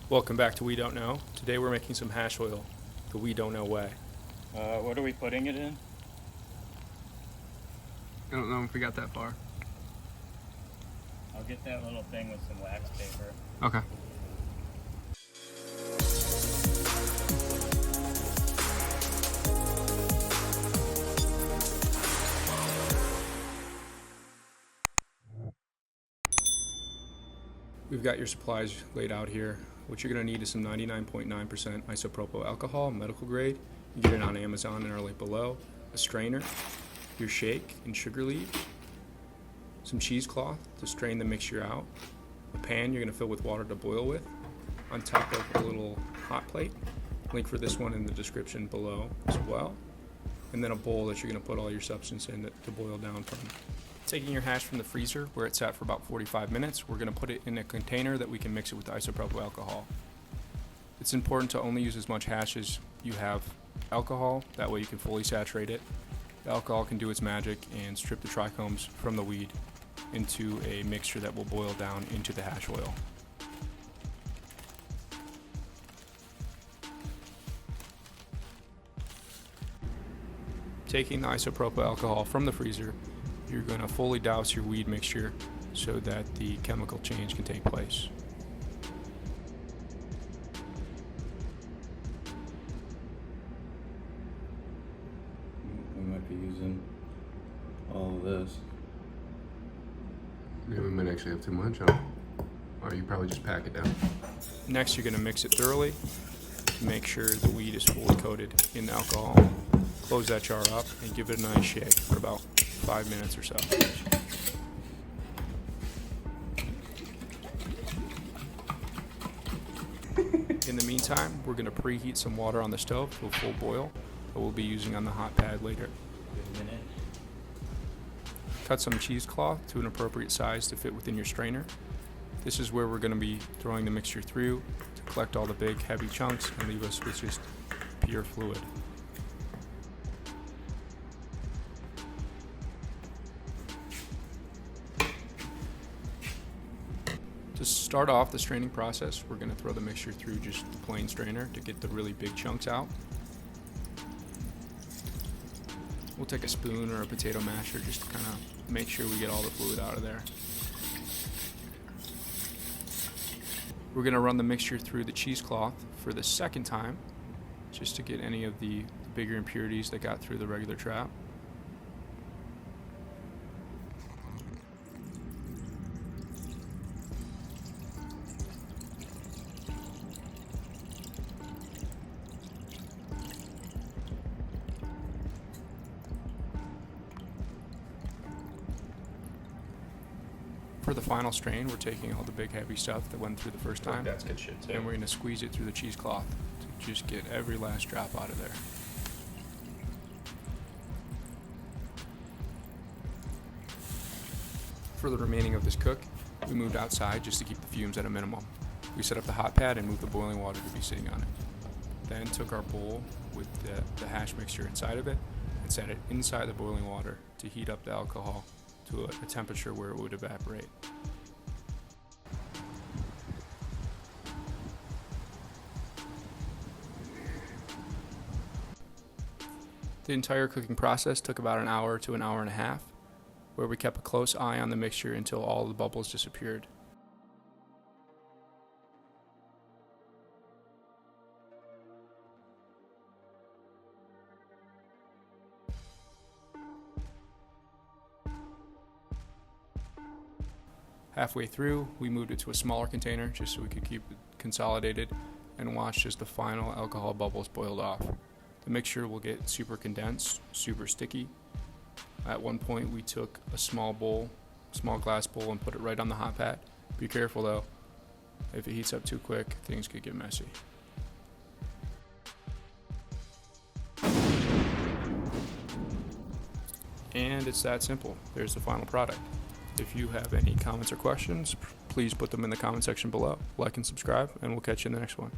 Welcome back to We Don't Know. Today we're making some hash oil the We Don't Know way. What are we putting it in? I don't know if we got that far. I'll get that little thing with some wax paper. Okay. We've got your supplies laid out here. What you're going to need is some 99.9% isopropyl alcohol, medical grade. You get it on Amazon and our link below. A strainer, your shake and sugar leaves, some cheesecloth to strain the mixture out, a pan you're going to fill with water to boil with, on top of a little hot plate. Link for this one in the description below as well. And then a bowl that you're going to put all your substance in to boil down from. Taking your hash from the freezer where it's sat for about 45 minutes, we're going to put it in a container that we can mix it with isopropyl alcohol. It's important to only use as much hash as you have alcohol, that way you can fully saturate it. The alcohol can do its magic and strip the trichomes from the weed into a mixture that will boil down into the hash oil. Taking the isopropyl alcohol from the freezer, you're going to fully douse your weed mixture so that the chemical change can take place. We might be using all of this. Yeah, we might actually have too much on it. Or you probably just pack it down. Next, you're going to mix it thoroughly to make sure the weed is fully coated in alcohol. Close that jar up and give it a nice shake for about 5 minutes or so. In the meantime, we're going to preheat some water on the stove to a full boil that we'll be using on the hot pad later. Cut some cheesecloth to an appropriate size to fit within your strainer. This is where we're going to be throwing the mixture through to collect all the big heavy chunks and leave us with just pure fluid. To start off the straining process, we're going to throw the mixture through just the plain strainer to get the really big chunks out. We'll take a spoon or a potato masher just to kind of make sure we get all the fluid out of there. We're going to run the mixture through the cheesecloth for the second time just to get any of the bigger impurities that got through the regular trap. For the final strain, we're taking all the big heavy stuff that went through the first time, That's good shit too. and we're going to squeeze it through the cheesecloth to just get every last drop out of there. For the remaining of this cook, we moved outside just to keep the fumes at a minimum. We set up the hot pad and moved the boiling water to be sitting on it. Then took our bowl with the hash mixture inside of it and set it inside the boiling water to heat up the alcohol to a temperature where it would evaporate. The entire cooking process took about an hour to an hour and a half, where we kept a close eye on the mixture until all the bubbles disappeared. Halfway through, we moved it to a smaller container just so we could keep it consolidated and watch as the final alcohol bubbles boiled off. The mixture will get super condensed, super sticky. At one point, we took a small glass bowl, and put it right on the hot pad. Be careful though, if it heats up too quick, things could get messy. And it's that simple. There's the final product. If you have any comments or questions, please put them in the comment section below. Like and subscribe, and we'll catch you in the next one.